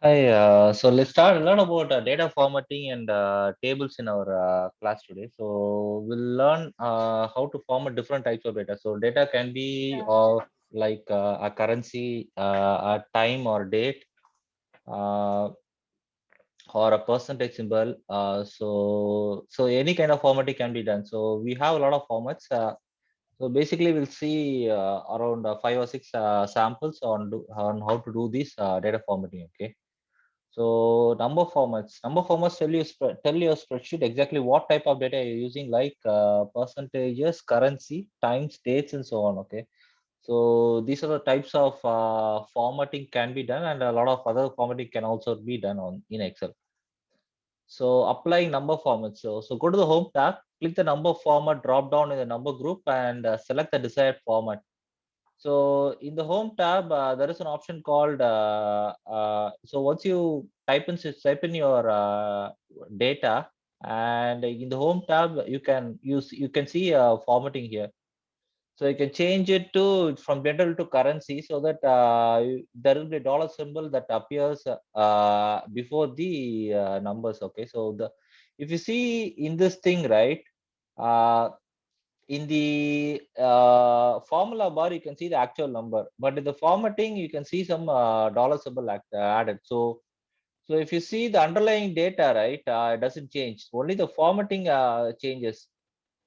Hi, so let's start learn about data formatting and tables in our class today. So we'll learn how to format different types of data. So data can be of like a currency, a time or date, uh, or a percentage symbol. So any kind of formatting can be done. So we have a lot of formats. So basically, we'll see around five or six samples on how to do this data formatting. Okay. So number formats tell your spreadsheet exactly what type of data you're using, like percentages, currency, times, dates, and so on. Okay. So these are the types of formatting can be done, and a lot of other formatting can also be done on in Excel. So applying number format. So go to the home tab, click the number format drop down in the number group, and select the desired format. So in the home tab, there is an option called. So once you type in your data, and in the home tab, you can see formatting here. So you can change it to from general to currency, so that there will be a dollar symbol that appears before the numbers. Okay, so the if you see in this thing, right, uh, in the formula bar, you can see the actual number, but in the formatting, you can see some dollar symbol added. So if you see the underlying data, right, it doesn't change. Only the formatting changes.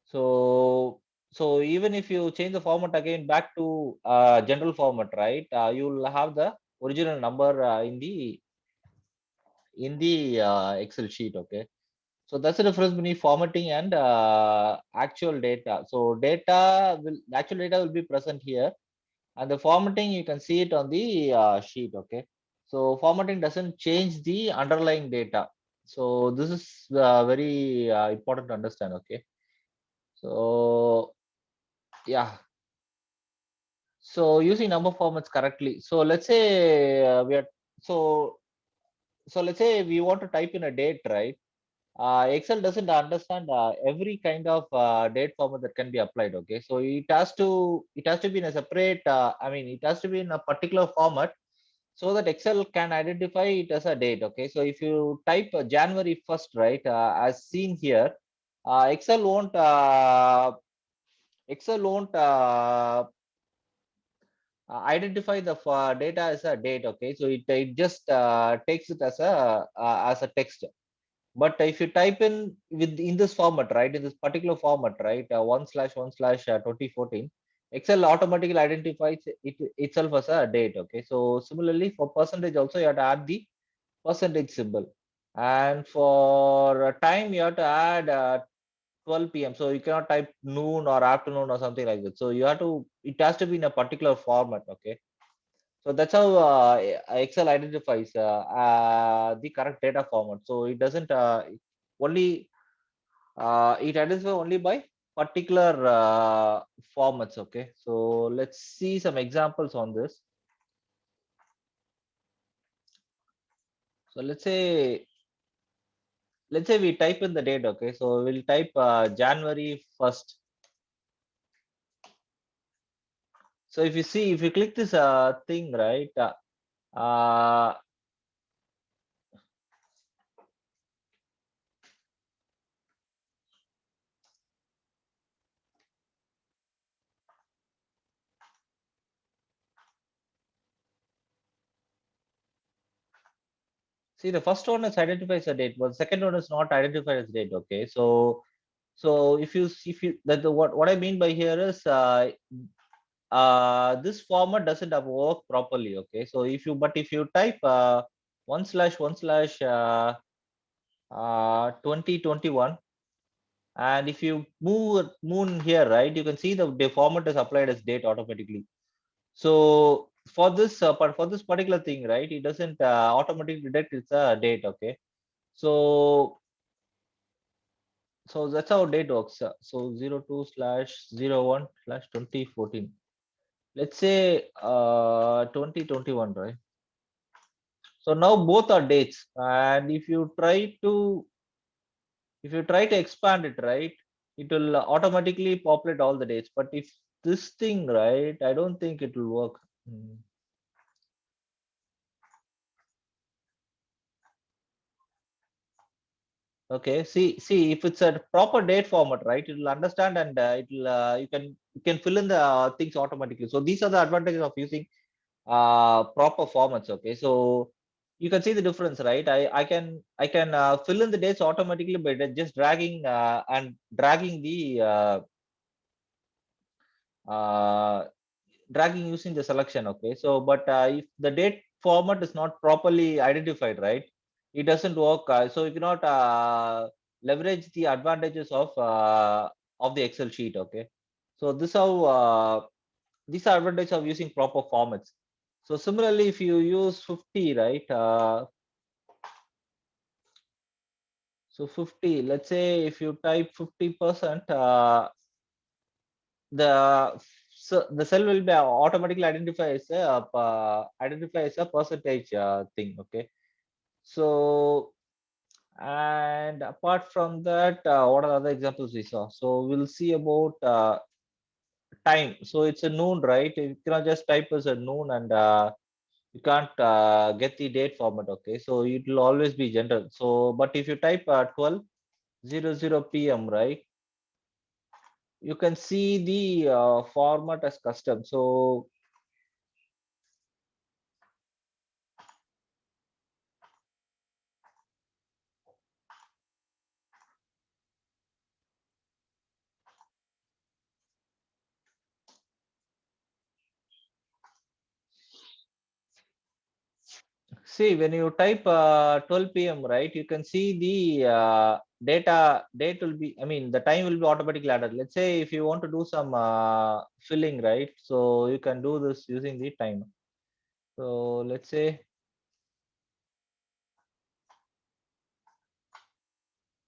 So so even if you change the format again back to general format, right, you will have the original number in the Excel sheet. Okay. So that's the difference between formatting and actual data. So actual data will be present here, and the formatting you can see it on the sheet. Okay. So formatting doesn't change the underlying data. So this is very important to understand. Okay. So yeah. So using number formats correctly. So let's say so let's say we want to type in a date, right? Excel doesn't understand every kind of date format that can be applied. Okay, so it has to be in a separate. It has to be in a particular format so that Excel can identify it as a date. Okay, so if you type January 1st, right, as seen here, uh, Excel won't uh, Excel won't identify the data as a date. Okay, so it just takes it as a text. But if you type in this format, right, in this particular format, right, 1/1/2014, Excel automatically identifies it itself as a date. Okay, so similarly for percentage also, you have to add the percentage symbol, and for time you have to add 12 p.m. So you cannot type noon or afternoon or something like that. So it has to be in a particular format. Okay, so that's how Excel identifies the correct data format. So it doesn't only it identifies only by particular formats. Okay, so let's see some examples on this. So let's say we type in the date. Okay, so we'll type January 1st. So if you click this thing, right, uh, see, the first one is identifies a date, but the second one is not identified as date. Okay, so if you that the what I mean by here is this format doesn't have work properly. Okay, so if you type 1/1/2021, and if you move moon here, right, you can see the format is applied as date automatically. So for this particular thing, right, it doesn't automatically detect it's a date. Okay, so so that's how date works. So 02/01/2014. Let's say 2021, right? So now both are dates, and if you try to expand it, right, it will automatically populate all the dates. But if this thing, right, I don't think it will work. Hmm. Okay, see if it's a proper date format, right, it will understand, and you can fill in the things automatically. So these are the advantages of using proper formats. Okay, so you can see the difference, right? I can fill in the dates automatically by just dragging the uh, dragging using the selection. Okay, so but if the date format is not properly identified, right, it doesn't work. So you cannot leverage the advantages of the Excel sheet. Okay, so this how these are advantages of using proper formats. So similarly, if you use 50, right, so 50, let's say if you type 50%, the cell will be automatically identify as a percentage thing. Okay, so and apart from that, what are the other examples we saw? So we'll see about time. So it's a noon, right? You cannot just type as a noon, and you can't get the date format. Okay, so it will always be general. So but if you type 12:00 p.m., right, you can see the format as custom. So see, when you type 12 p.m., right, you can see the date will be, I mean, the time will be automatically added. Let's say if you want to do some filling, right, so you can do this using the time. So let's say,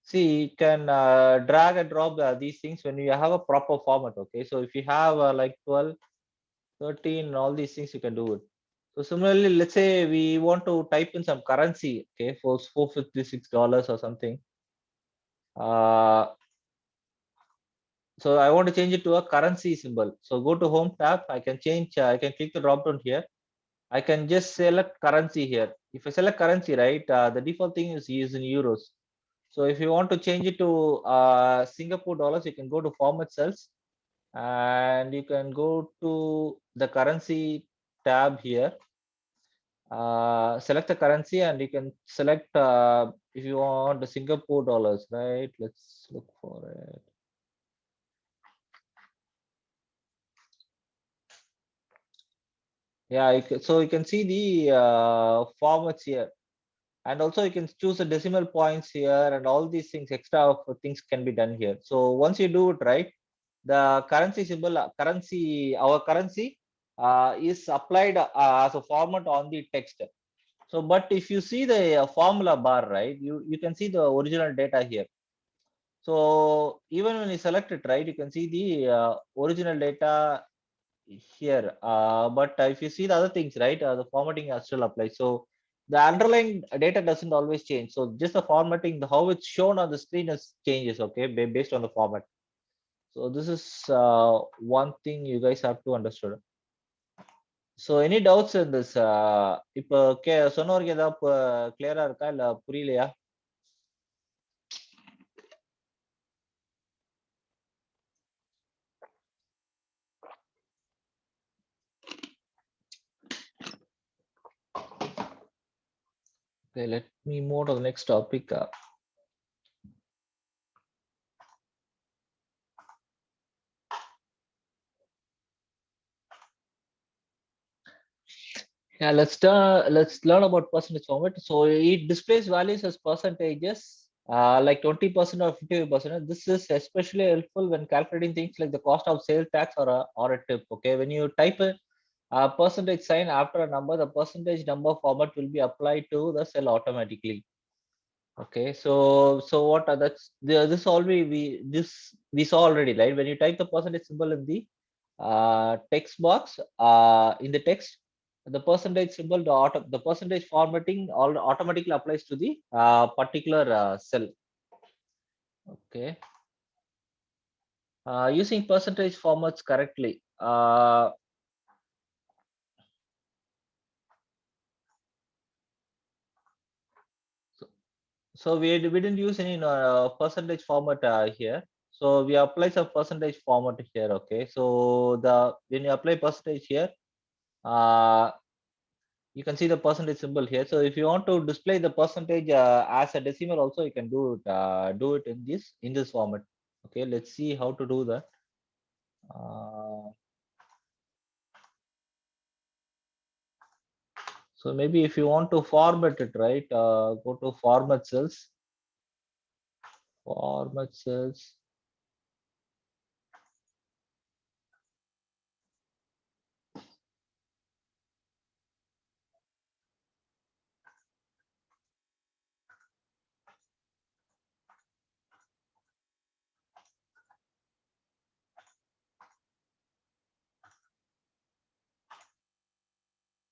see, you can drag and drop these things when you have a proper format. Okay, so if you have like 12, 13, all these things, you can do it. So similarly, let's say we want to type in some currency, okay, for $456 or something. Uh, so I want to change it to a currency symbol. So go to home tab. I can change, I can click the drop down here. I can just select currency here. If I select currency, right, the default thing is used in euros. So if you want to change it to Singapore dollars, you can go to format cells, and you can go to the currency tab here. Select the currency, and you can select if you want the Singapore dollars, right? Let's look for it. Yeah, so you can see the formats here, and also you can choose the decimal points here, and all these things, extra of things can be done here. So once you do it right, the currency symbol, our currency is applied as a format on the text. So, but if you see the formula bar, right, you can see the original data here. So even when you select it, right, you can see the original data here. But if you see the other things, right, the formatting are still applied. So the underlying data doesn't always change. So just the formatting, how it's shown on the screen is changes, okay, based on the format. So this is one thing you guys have to understand. So any doubts in this? இப்போ சொன்னவருக்கு ஏதாவது கிளியரா இருக்கா இல்ல புரியலையா? Okay, let me move to the next topic. Yeah, let's learn about percentage format. So it displays values as percentages, like 20% or 50%. This is especially helpful when calculating things like the cost of sales tax or a tip. Okay, when you type a percentage sign after a number, the percentage number format will be applied to the cell automatically. Okay, so what are this already we saw already, right? When you type the percentage symbol in the text box, in the text, the percentage symbol, the percentage formatting all automatically applies to the particular cell. Okay, using percentage formats correctly. So we didn't use any percentage format here. So we apply some percentage format here. Okay. So the when you apply percentage here, uh, you can see the percentage symbol here. So if you want to display the percentage as a decimal, also you can do it in this format. Okay. Let's see how to do that. Uh, so maybe if you want to format it, right? Go to format cells. Format cells.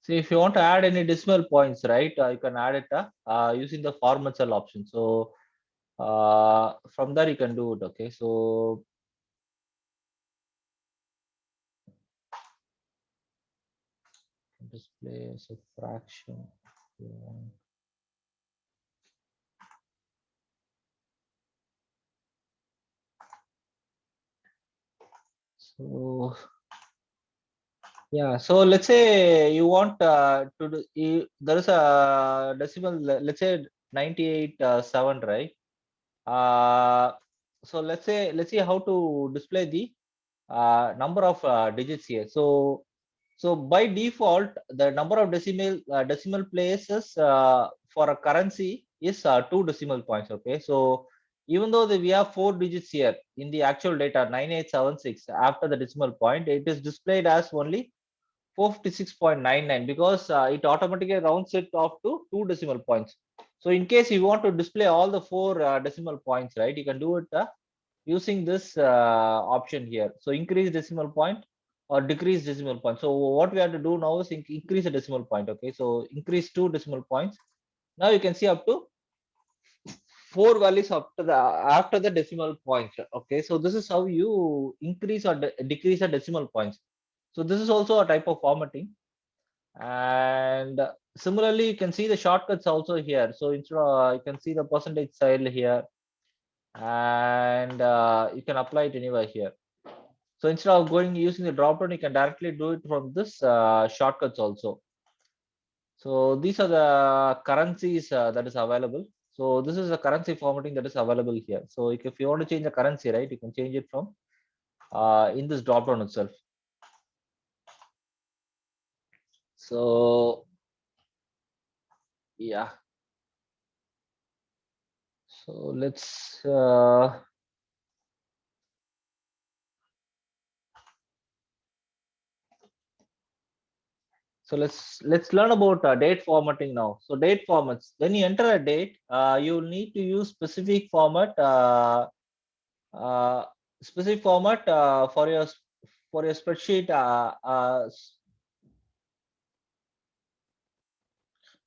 See, if you want to add any decimal points, right, you can add it using the format cell option. So from there you can do it. Okay, so display as a fraction. Yeah. So yeah, so let's say you want to do, there is a decimal, let's say 98.7, right? Uh, so let's see how to display the number of digits here. So by default, the number of decimal places for a currency is 2 decimal points. Okay, so even though we have 4 digits here in the actual data 9876 after the decimal point, it is displayed as only 456.99 because it automatically rounds it off to 2 decimal points. So in case you want to display all the 4 decimal points, right, you can do it using this option here. So increase decimal point or decrease decimal point. So what we have to do now is increase the decimal point. Okay, so increase 2 decimal points. Now you can see up to 4 values after the decimal point. Okay, so this is how you increase or decrease the decimal points. So this is also a type of formatting. And similarly, you can see the shortcuts also here. So instead of, you can see the percentage style here, and you can apply it anywhere here. So instead of going using the drop down, you can directly do it from this shortcuts also. So these are the currencies that is available. So this is the currency formatting that is available here. So if you want to change the currency, right, you can change it from in this drop down itself. So yeah. So let's so let's learn about date formatting now. So date formats. When you enter a date, you need to use uh, specific format for your spreadsheet.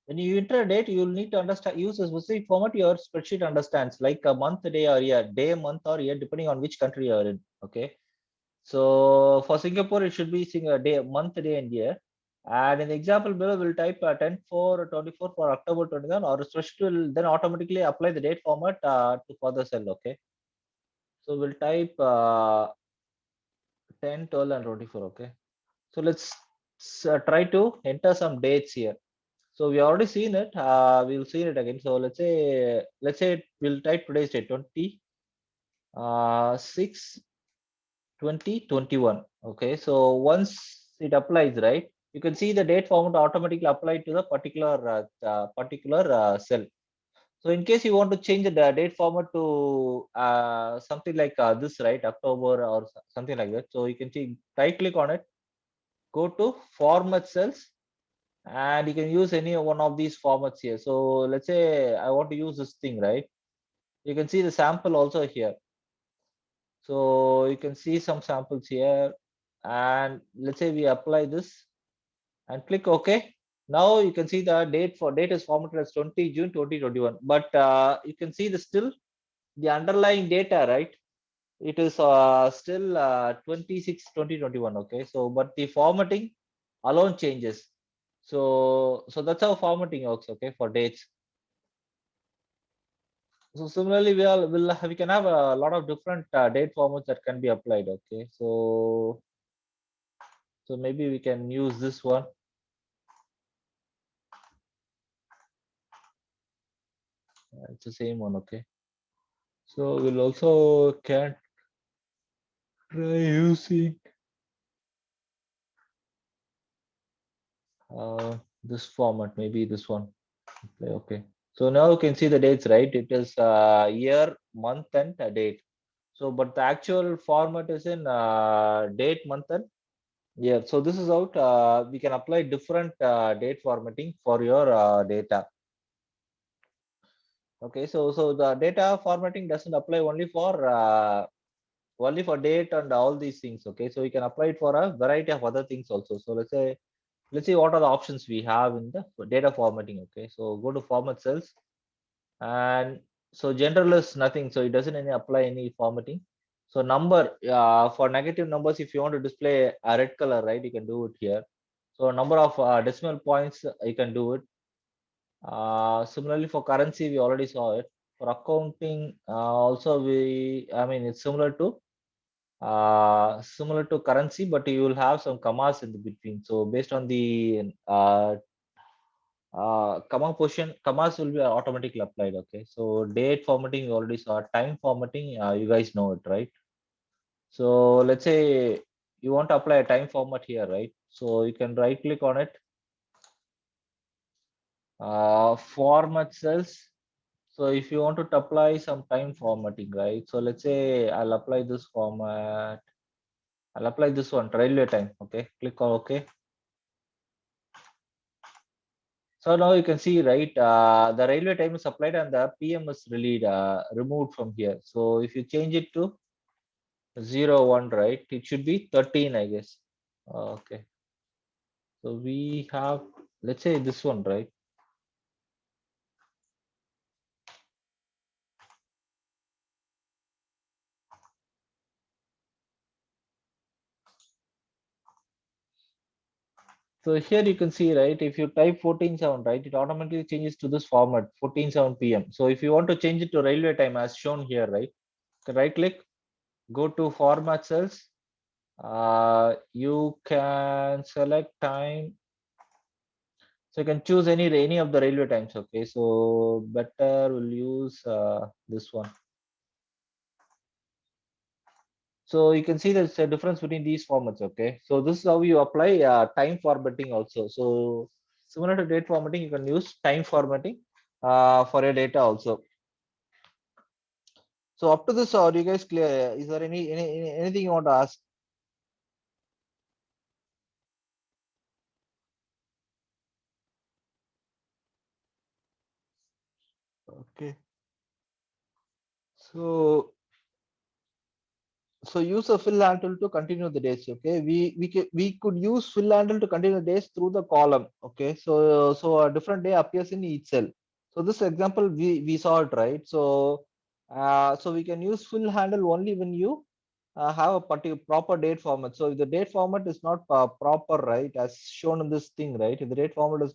When you enter a date, you'll need to understand use a specific format your spreadsheet understands, like a month, day, or year, day, month, or year, depending on which country you're in. Okay. So for Singapore, it should be day, month, day, and year. And in the example below, we'll type 10/4/24 for October 21, or spreadsheet will then automatically apply the date format to further cell. Okay. So we'll type 10, 12, and 24. Okay. So let's try to enter some dates here. So we already seen it. We'll see it again. So let's say we'll type today's date 6 2021. Okay, so once it applies, right, you can see the date format automatically applied to the particular cell. So in case you want to change the date format to something like this, right, October or something like that, so you can right click on it, go to format cells, and you can use any one of these formats here. So let's say I want to use this thing, right? You can see the sample also here. So you can see some samples here, and let's say we apply this and click OK. Now you can see the date is formatted as 20 June 2021, but you can see the underlying data, right? It is still 26/20/21. Okay, so but the formatting alone changes. So that's how formatting works. Okay, for dates. So similarly, we can have a lot of different date formats that can be applied. Okay, so maybe we can use this one. It's the same one. Okay, so we'll also can try using this format, maybe this one. Okay, so now you can see the dates, right? It is year, month, and date. So, but the actual format is in date, month, and year. So this is out. We can apply different date formatting for your data. Okay, so the data formatting doesn't apply only for date and all these things. Okay, so we can apply it for a variety of other things also. So let's see what are the options we have in the data formatting. Okay, so go to format cells, and so general is nothing, so it doesn't any apply any formatting. So number, for negative numbers, if you want to display a red color, right, you can do it here. So number of decimal points, you can do it. Similarly for currency, we already saw it. For accounting, also I mean, it's similar to currency, but you will have some commas in the between. So based on the comma position, commas will be automatically applied. Okay, so date formatting you already saw. Time formatting, you guys know it, right? So let's say you want to apply a time format here, right? So you can right click on it, format cells. So if you want to apply some time formatting, right? So let's say I'll apply this format. I'll apply this one, railway time. Okay, click on OK. So now you can see, right, the railway time is applied and the PM is removed from here. So if you change it to 01, right, it should be 13, I guess. Okay. So we have, let's say this one, right? So here you can see, right, if you type 14/7, right, it automatically changes to this format, 14/7 PM. So if you want to change it to railway time as shown here, right, right click, go to format cells. You can select time. So you can choose any of the railway times. Okay, so better we'll use this one. So you can see there's a difference between these formats. Okay, so this is how you apply time formatting also. So similar to date formatting, you can use time formatting for your data also. So up to this, are you guys clear? Is there anything you want to ask? Okay. So use a fill handle to continue the days. Okay, we could use fill handle to continue the days through the column. Okay, so a different day appears in each cell. So this example we saw it, right. So we can use fill handle only when you have a particular proper date format. So if the date format is not proper, right, as shown in this thing, right, if the date format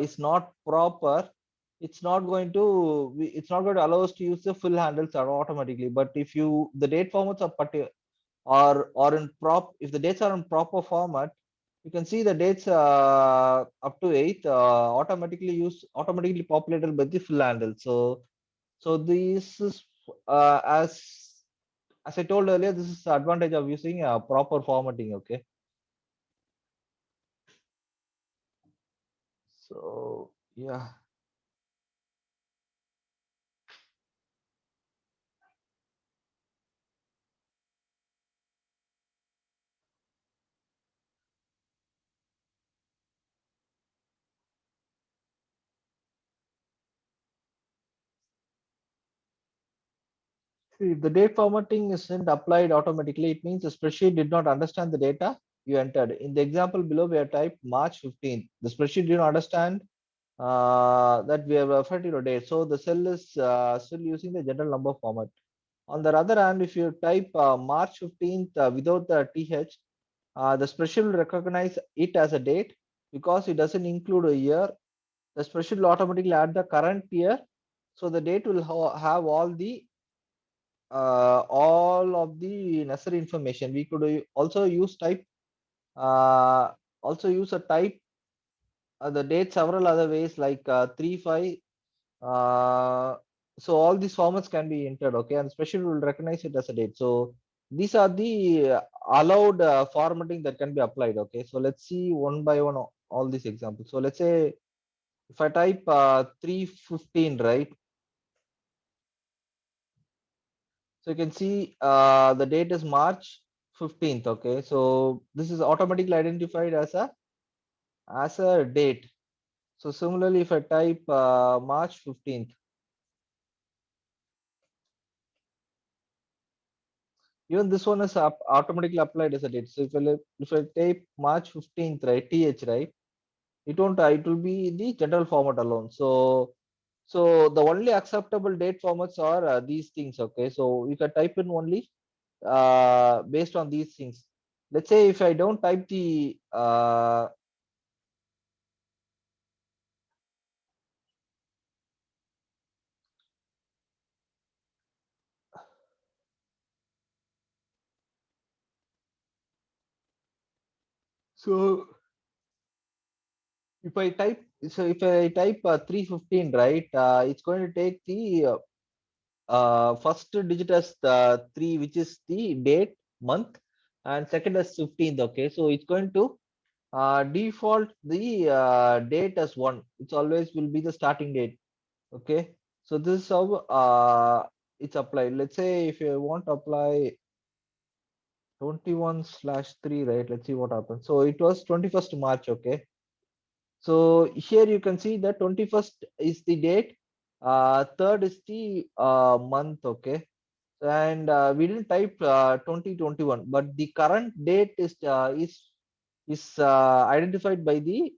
is not proper, it's not going to allow us to use the fill handles automatically. But if you the date formats are particular or in prop if the dates are in proper format, you can see the dates up to 8th automatically populated by the fill handle. So this is as I told earlier, this is the advantage of using proper formatting. Okay, so yeah. See, if the date formatting isn't applied automatically, it means the spreadsheet did not understand the data you entered. In the example below, we have typed March 15th. The spreadsheet did not understand that we have referred to a date. So the cell is still using the general number format. On the other hand, if you type March 15th without the TH, the spreadsheet will recognize it as a date because it doesn't include a year. The spreadsheet will automatically add the current year. So the date will have all of the necessary information. We could also use type, uh, also use a type the date several other ways like 3 5. uh, so all these formats can be entered, okay, and especially will recognize it as a date. So these are the allowed formatting that can be applied, okay. So let's see one by one all these examples. So let's say if I type 315, right? So you can see the date is March 15th, okay. So this is automatically identified as a date. So similarly, if I type March 15th, even this one is automatically applied as a date. So if I type March 15th, right, th, right, it won't. It will be the general format alone. So the only acceptable date formats are these things. Okay, so you can type in only based on these things. Let's say if I don't type the so if I type 315, right, it's going to take the first digit as the 3, which is the date, month, and second as 15th. Okay, so it's going to default the date as 1. It's always will be the starting date. Okay, so this is how it's applied. Let's say if you want to apply 21/3, right? Let's see what happens. So it was 21st March. Okay, so here you can see that 21st is the date, third is the month. Okay, and we didn't type 2021, but the current date is identified by the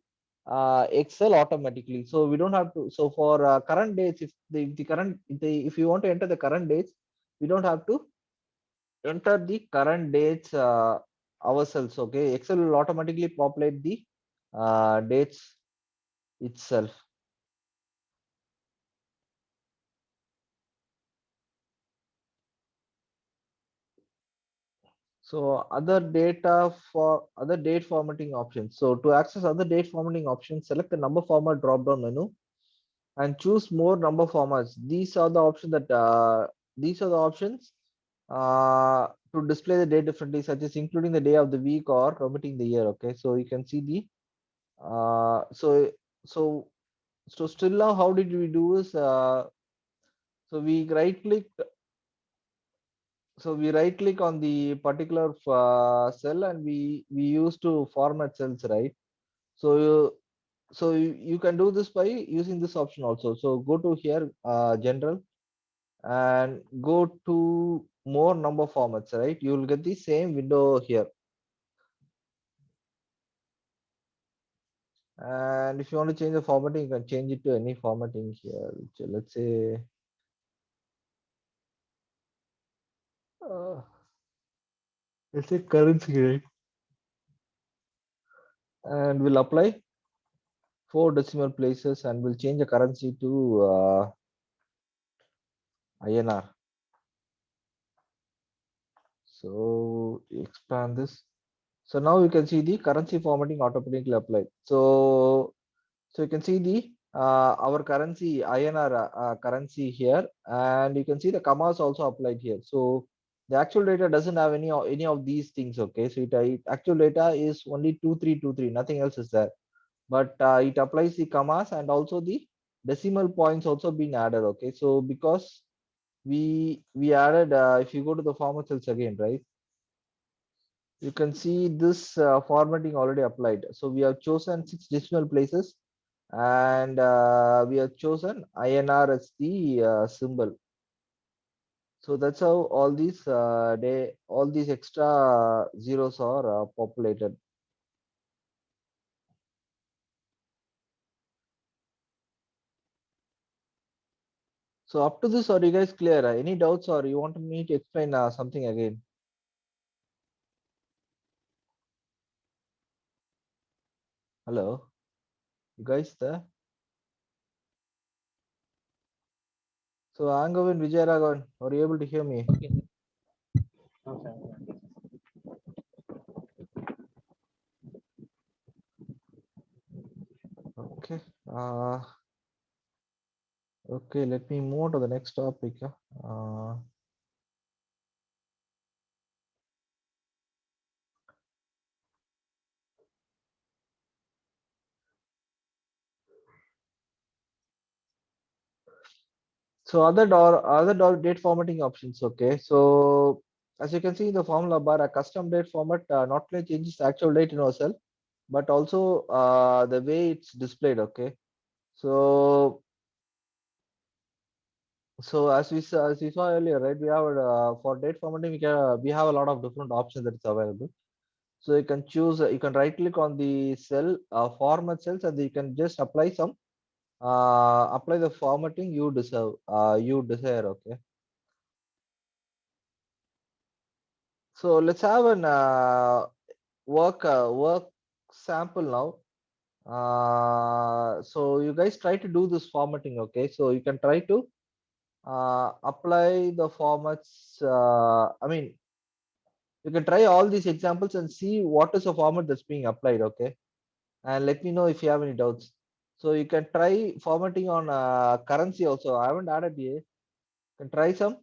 Excel automatically. So we don't have to. So for current dates, if the current if you want to enter the current dates, we don't have to enter the current dates ourselves. Okay, Excel will automatically populate the dates itself. So other date formatting options. So to access other date formatting options, select the number format drop down menu and choose more number formats. These are the options to display the date differently, such as including the day of the week or omitting the year. Okay, so you can see the uh, so so so still now how did we do is so we right click on the particular cell, and we used to format cells, right? So you can do this by using this option also. So go to here, general, and go to more number formats, right? You will get the same window here. And if you want to change the formatting, you can change it to any formatting here. So let's say uh, currency, right? And we'll apply 4 decimal places, and we'll change the currency to INR. So expand this. So now you can see the currency formatting automatically applied. So you can see the our currency INR currency here, and you can see the commas also applied here. So the actual data doesn't have any of these things. Okay, so actual data is only 2323. Nothing else is there. But it applies the commas, and also the decimal points also been added. Okay, so because we added if you go to the format cells again, right, you can see this formatting already applied. So we have chosen 6 decimal places, and we have chosen INR as the symbol. So that's how all these extra zeros are populated. So up to this, are you guys clear? Any doubts, or you want me to explain something again? Hello, you guys there? So Angovin Vijayaraghavan, are you able to hear me? Okay. Okay. Okay. Okay, let me move to the next topic. So other date formatting options. Okay, so as you can see in the formula bar, a custom date format not only changes the actual date in ourselves, but also the way it's displayed. Okay, so as we saw earlier, right? We have for date formatting, we have a lot of different options that is available. So you can choose, you can right click on the cell, format cells, and you can just apply the formatting you desire. Okay. So let's have an work sample now. So you guys try to do this formatting. Okay, so you can try to apply the formats. I mean, you can try all these examples and see what is the format that's being applied. Okay, and let me know if you have any doubts. So you can try formatting on currency also. I haven't added yet. You can try some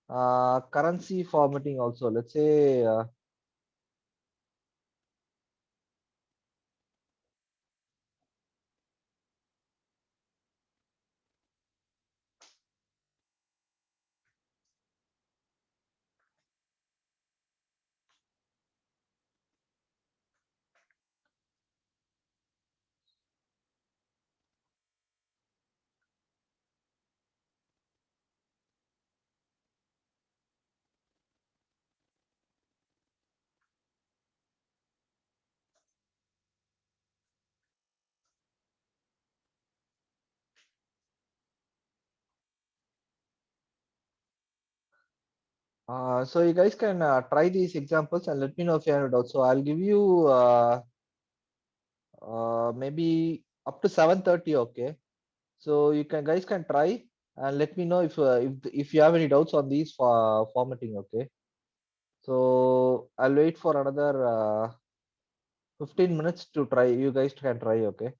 currency formatting also. Let's say so you guys can try these examples and let me know if you have any doubts. So I'll give you maybe up to 7:30. Okay. So you can guys can try and let me know if you have any doubts on these formatting. Okay. So I'll wait for another 15 minutes to try. You guys can try. Okay.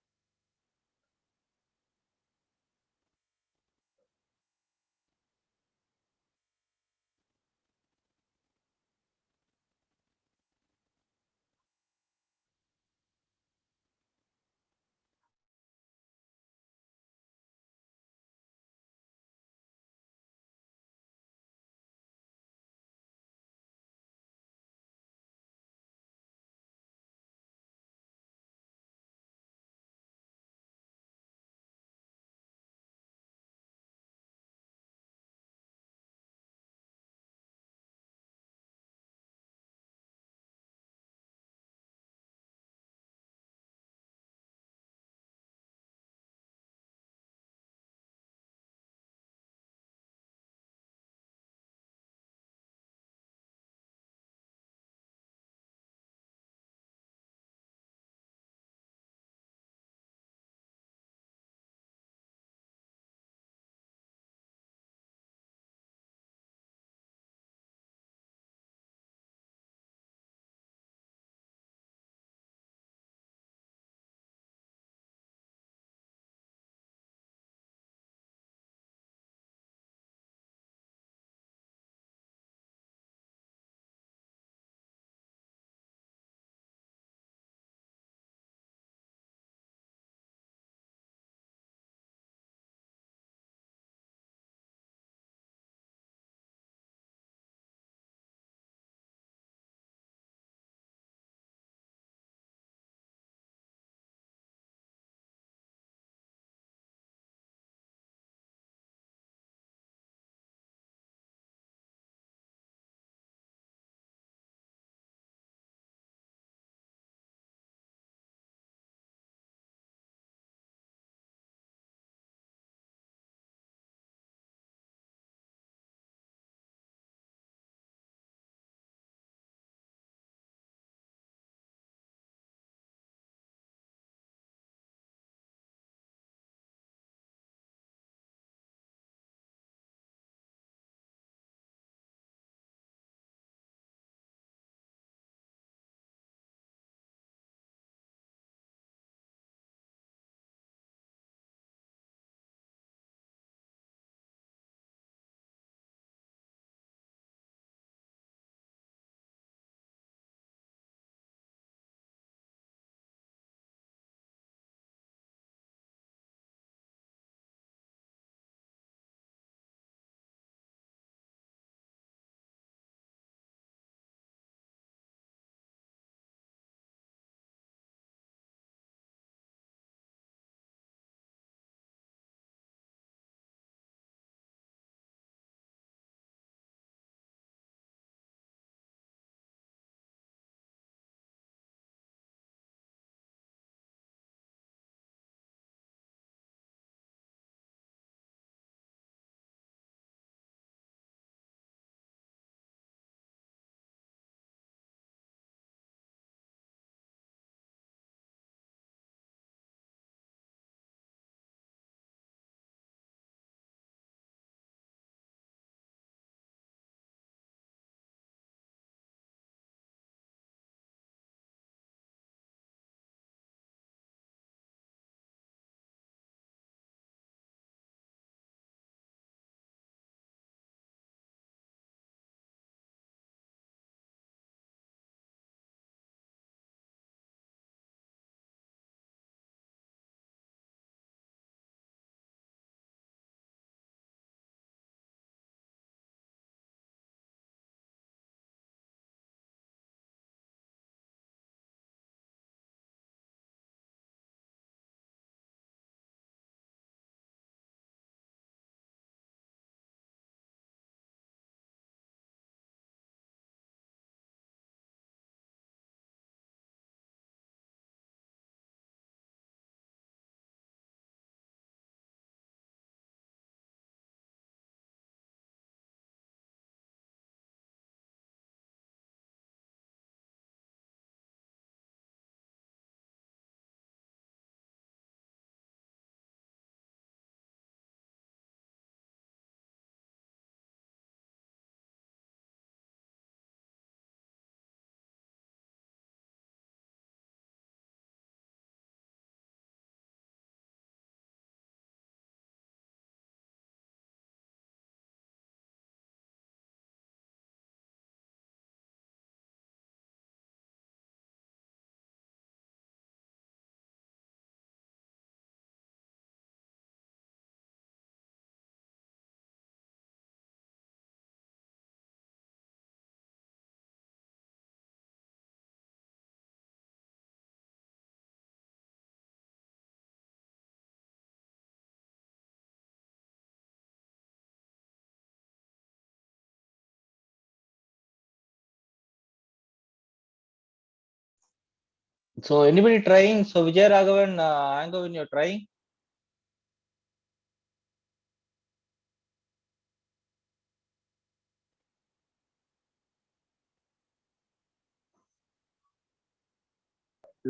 So anybody trying? So Vijay Raghavan, Angovin, you're trying?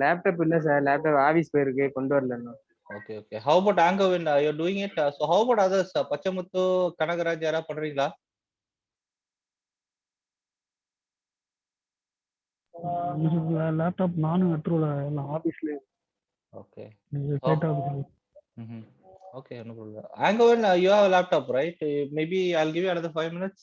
Laptop இல்ல sir, laptop office போயிருக்கு, கொண்டு வரல இன்னும். Okay, okay. How about Angovin? You're doing it. So how about others? Pachamuthu, Kanagaraj, யாரா பண்றீங்களா? Laptop நானும் வெற்றுல எல்லாம் ஆபீஸ்ல Okay. கேட்ட Mm-hmm. Okay, no problem. Angovin, you have a laptop, right? Maybe I'll give you another 5 minutes.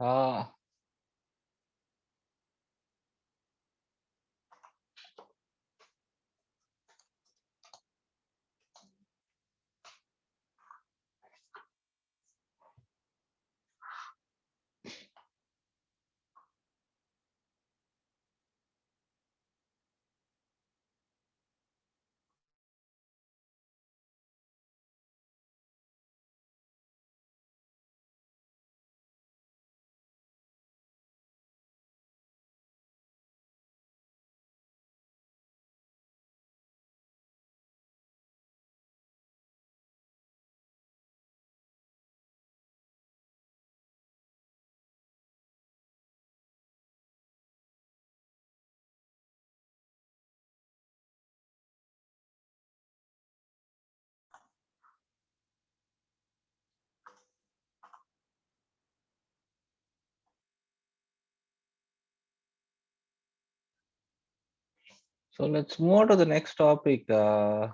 Ah, so let's move on to the next topic. Uh,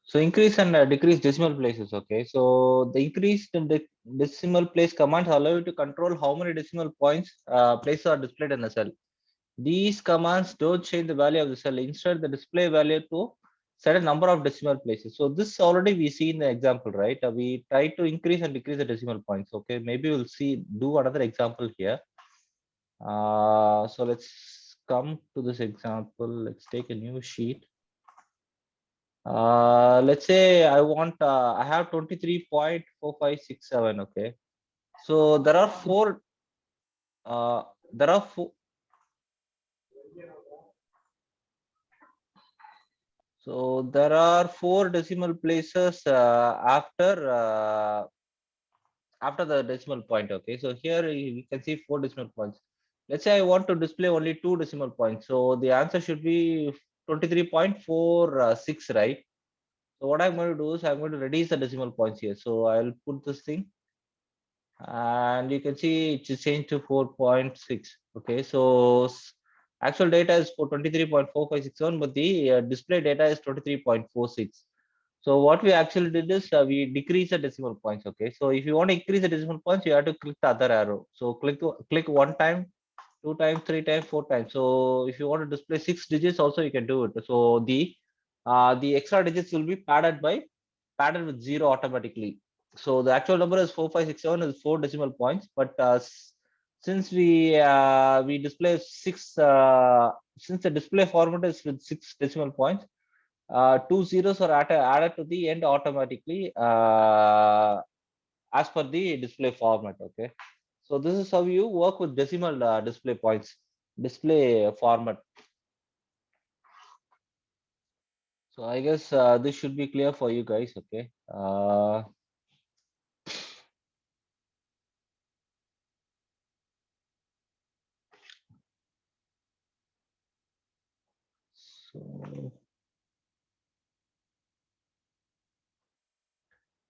so increase and decrease decimal places. Okay. So the increased and decimal place commands allow you to control how many decimal points places are displayed in the cell. These commands don't change the value of the cell. Instead, they display value to set a number of decimal places. So this already we see in the example, right? We try to increase and decrease the decimal points. Okay, maybe we'll see do another example here. So let's come to this example. Let's take a new sheet. Let's say I have 23.4567. Okay, so there are four. There are four. So there are four decimal places after the decimal point. Okay, so here we can see four decimal points. Let's say I want to display only two decimal points. So the answer should be 23.46, right? So what I'm going to do is I'm going to reduce the decimal points here. So I'll put this thing, and you can see it's changed to 4.6. Okay, so actual data is for 23.4561, but the display data is 23.46. So what we actually did is we decrease the decimal points. Okay, so if you want to increase the decimal points, you have to click the other arrow. So click one time, two times, three times, four times. So if you want to display 6 digits, also you can do it. So the extra digits will be padded with 0 automatically. So the actual number is 4567 is 4 decimal points, but since we display since the display format is with 6 decimal points, 2 zeros are added to the end automatically as per the display format. Okay, so this is how you work with decimal display points, display format. So I guess this should be clear for you guys. Okay. So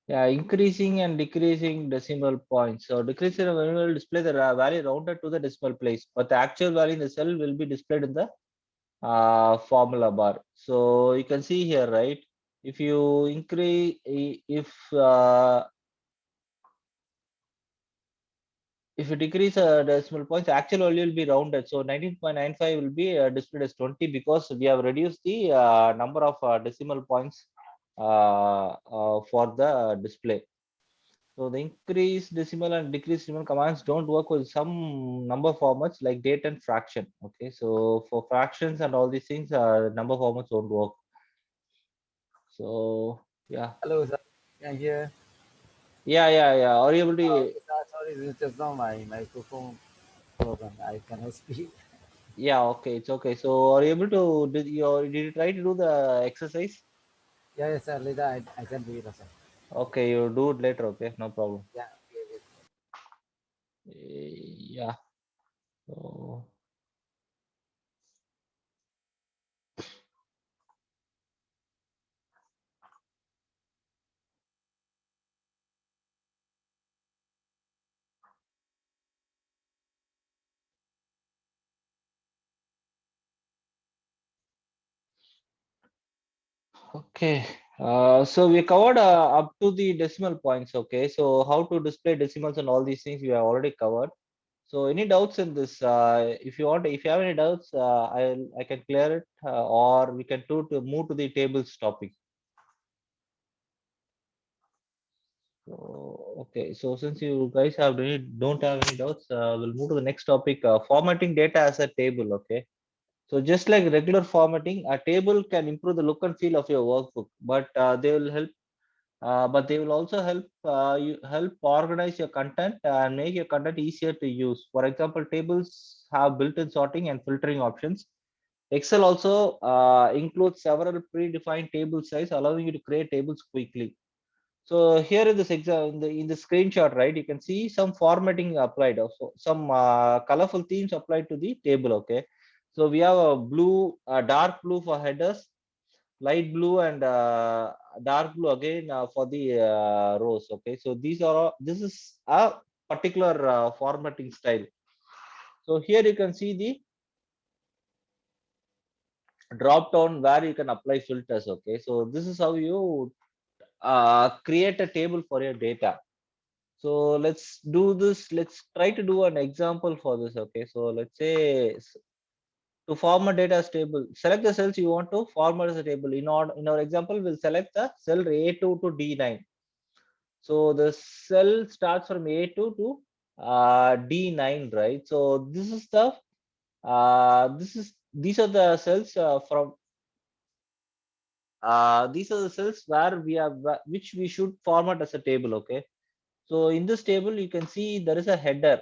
yeah, increasing and decreasing decimal points. So decreasing the value will display the value rounded to the decimal place, but the actual value in the cell will be displayed in the formula bar. So you can see here, right? If you increase, if you decrease decimal points, actual value will be rounded. So 19.95 will be displayed as 20 because we have reduced the number of decimal points for the display. So the increase decimal and decrease decimal commands don't work with some number formats like date and fraction. Okay, so for fractions and all these things, number formats don't work. So yeah, Hello, sir. Can you hear? yeah. Are you able Oh, to? okay, sir. Sorry, this is just now my microphone program. I cannot speak. Yeah, okay, it's okay. So are you able to? Did you try to do the exercise? Yeah, yes, sir. Later I can do it, sir. Okay, you do it later. Okay, no problem. Yeah. Okay, okay. Yeah. So okay. So we covered up to the decimal points. Okay, so how to display decimals and all these things we have already covered. So any doubts in this? If you want, if you have any doubts, I can clear it, or we can to move to the tables topic. So okay, so since you guys don't have any doubts, we'll move to the next topic: formatting data as a table. Okay. So just like regular formatting, a table can improve the look and feel of your workbook, but they will help. But they will also you help organize your content and make your content easier to use. For example, tables have built-in sorting and filtering options. Excel also includes several predefined table size, allowing you to create tables quickly. So here in this in the screenshot, right, you can see some formatting applied, also some colorful themes applied to the table. Okay, so we have a blue, dark blue for headers, light blue and dark blue again for the rows. Okay, so this is a particular formatting style. So here you can see the drop down where you can apply filters. Okay, so this is how you create a table for your data. So let's do this. Let's try to do an example for this. Okay, so let's say to format data as table, select the cells you want to format as a table. In our example, we'll select the cell A2 to D9. So the cell starts from A2 to D9, right? So this is the these are the cells these are the cells where we have which we should format as a table. Okay, so in this table you can see there is a header,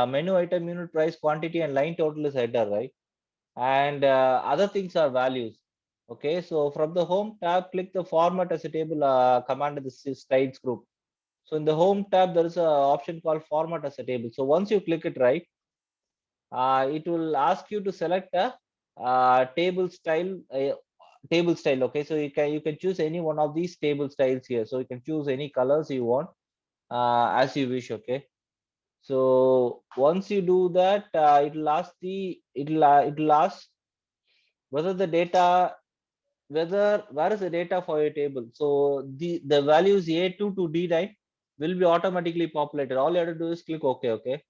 menu item, unit price, quantity, and line total is header, right? And other things are values. Okay, so from the home tab, click the format as a table command in the slides group. So in the home tab, there is a option called format as a table. So once you click it, right, it will ask you to select a table style table style. Okay, so you can choose any one of these table styles here. So you can choose any colors you want as you wish. Okay, so once you do that, it'll ask whether the data, where is the data for your table. So the values A2 to D9 will be automatically populated. All you have to do is click OK. Okay,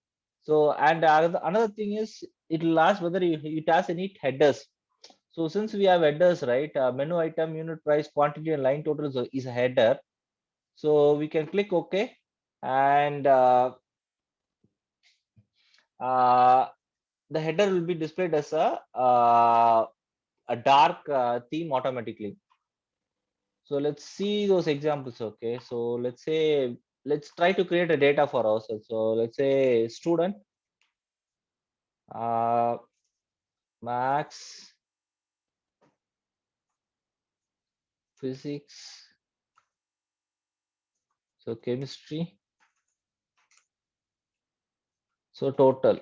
so and another thing is it'll ask whether it has any headers. So since we have headers, right, menu item, unit price, quantity, and line total is a header. So we can click OK, and the header will be displayed as a dark theme automatically. So let's see those examples. Okay, so let's try to create a data for ourselves. So let's say student max physics, so chemistry, so total.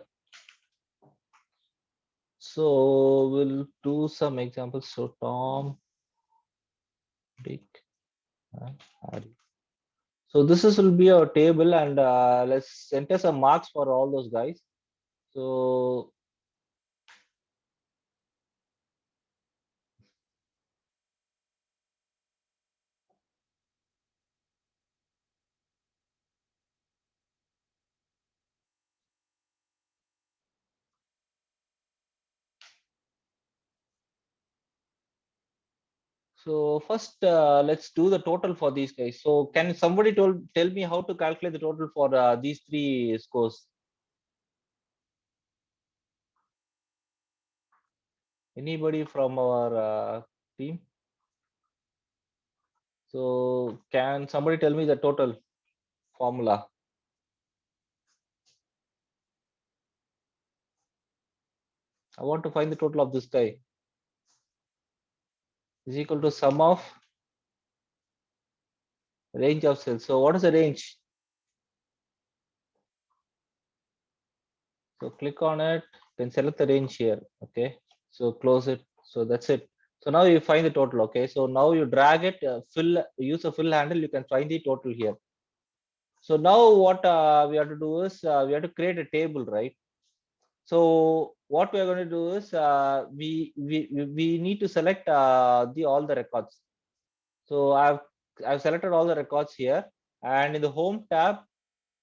So we'll do some examples. So Tom, Dick, and Harry. So will be our table, and let's enter some marks for all those guys. So first, let's do the total for these guys. So can somebody tell me how to calculate the total for these three scores? Anybody from our team? So can somebody tell me the total formula? I want to find the total of this guy. Is equal to sum of range of cells. So what is the range? So click on it, then select the range here. Okay, so close it. So that's it. So now you find the total. Okay, so now you drag it, use a fill handle, you can find the total here. So now what we have to do is we have to create a table, right? So what we are going to do is we need to select all the records. So I've selected all the records here, and in the home tab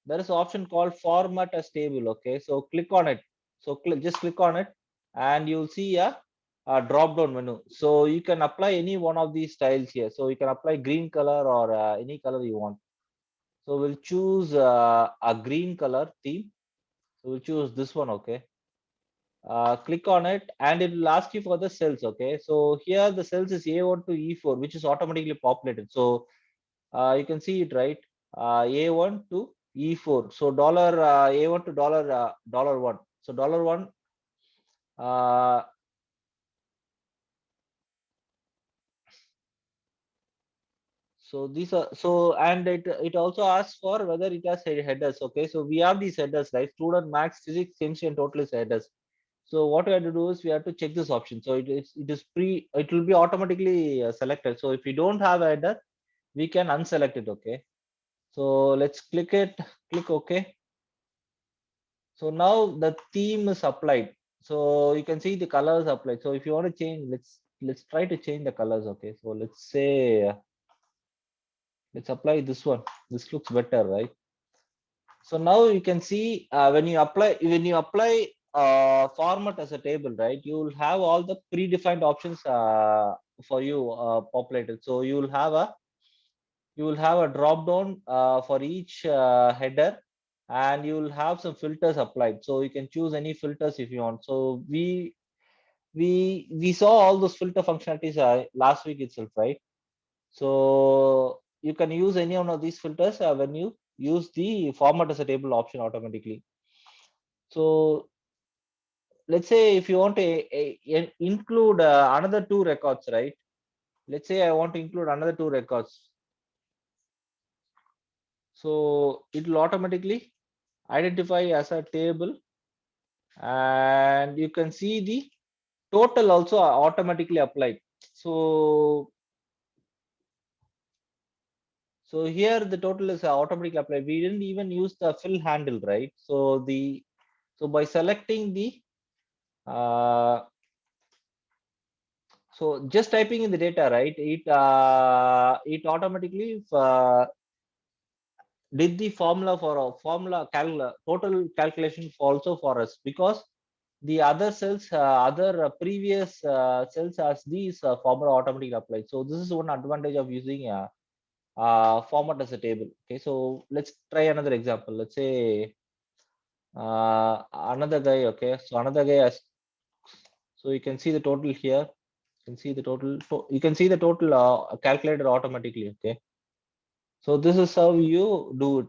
there is an option called format as table. Okay, so click on it. So just click on it, and you'll see a drop down menu. So you can apply any one of these styles here. So you can apply green color or any color you want. So we'll choose a green color theme. So we'll choose this one. Okay, click on it, and it will ask you for the cells. Okay, so here the cells is A1 to E4, which is automatically populated. So you can see it, right? A1 to E4. So dollar A1 to dollar one. So dollar one. So these are and it also asks for whether it has headers. Okay, so we have these headers, right? Student, max, physics, chemistry, and total is headers. So what we have to do is we have to check this option. So it will be automatically selected. So if you don't have a header, we can unselect it. Okay, so let's click OK. So now the theme is applied. So you can see the colors applied. So if you want to change, let's try to change the colors. Okay, so let's say let's apply this one. This looks better, right? So now you can see when you apply format as a table, right? You will have all the predefined options for you populated. So you will have a drop down for each header, and you will have some filters applied. So you can choose any filters if you want. So we saw all those filter functionalities last week itself, right? So you can use any one of these filters when you use the format as a table option automatically. So let's say if you want to include another two records, right? Let's say I want to include another two records. So it will automatically identify as a table, and you can see the total also automatically applied. So here the total is automatically applied. We didn't even use the fill handle, right? So by selecting the so just typing in the data, right? It automatically did the formula for a total calculation also for us, because the other cells, other previous cells has these formula automatically applied. So this is one advantage of using format as a table. Okay, so let's try another example. Let's say another guy. Okay, so another guy has. So you can see the total here. You can see the total. You can see the total calculated automatically. Okay, so this is how you do it.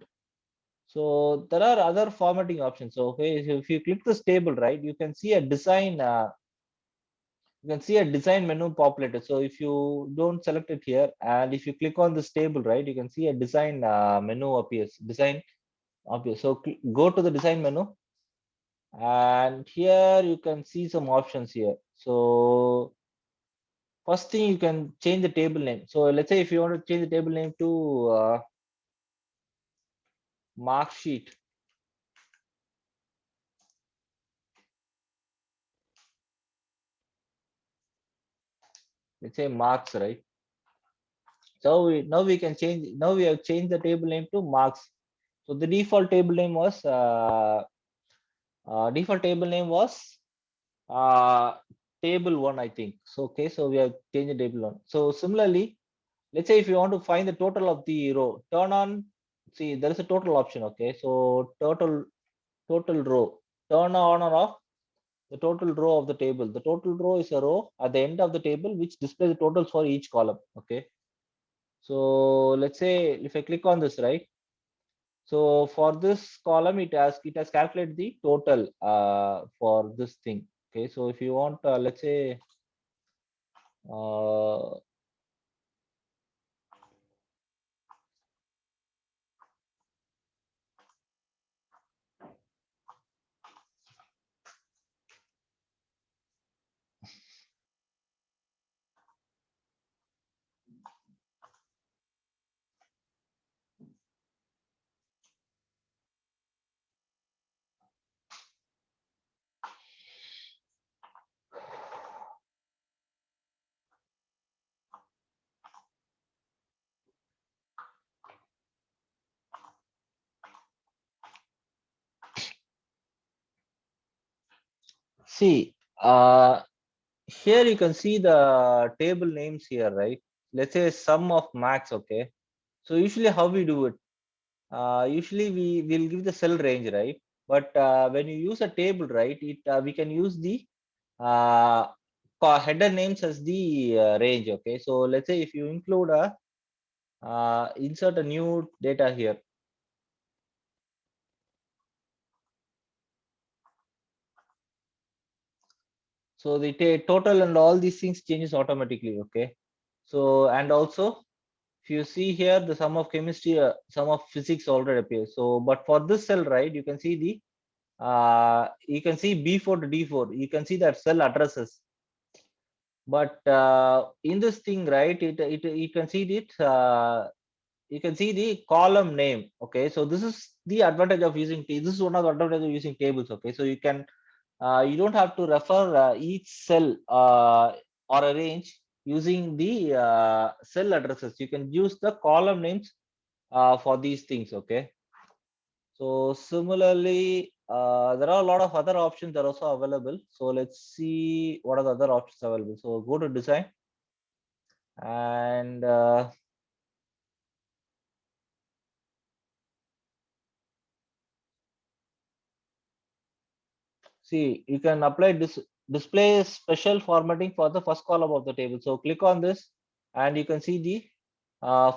So there are other formatting options. So okay, so if you click this table, right, you can see a design. You can see a design menu populated. So if you don't select it here, and if you click on this table, right, you can see a design menu appears. Design appears. So go to the design menu, and here you can see some options here. So first thing, you can change the table name. So let's say if you want to change the table name to mark sheet. Let's say marks, right? So now we can change. Now we have changed the table name to marks. So the default table name was uh, table one, I think. So okay, so we have changed the table one. So similarly, let's say if you want to find the total of the row, turn on. See, there is a total option. Okay, so total row. Turn on or off the total row of the table. The total row is a row at the end of the table which displays the totals for each column. Okay. So let's say if I click on this, right? So for this column, it has calculated the total for this thing. Okay. So if you want, let's say, uh, see, here you can see the table names here, right? Let's say sum of max. Okay. So usually how we do it? Usually we will give the cell range, right? But when you use a table, right, we can use the uh, header names as the range. Okay, so let's say if you include a insert a new data here. So the total and all these things changes automatically. Okay, so and also if you see here, the sum of chemistry, sum of physics already appears. So but for this cell, right, you can see the you can see B4 to D4. You can see that cell addresses. But in this thing, right, it you can see it. You can see the column name. Okay, so this is the advantage of using this is one of the advantages of using tables. Okay, so you can you don't have to refer each cell or a range using the cell addresses. You can use the column names for these things. Okay, so similarly, there are a lot of other options that are also available. So let's see what are the other options available. So go to design, and see, you can apply display special formatting for the first column of the table. So click on this, and you can see the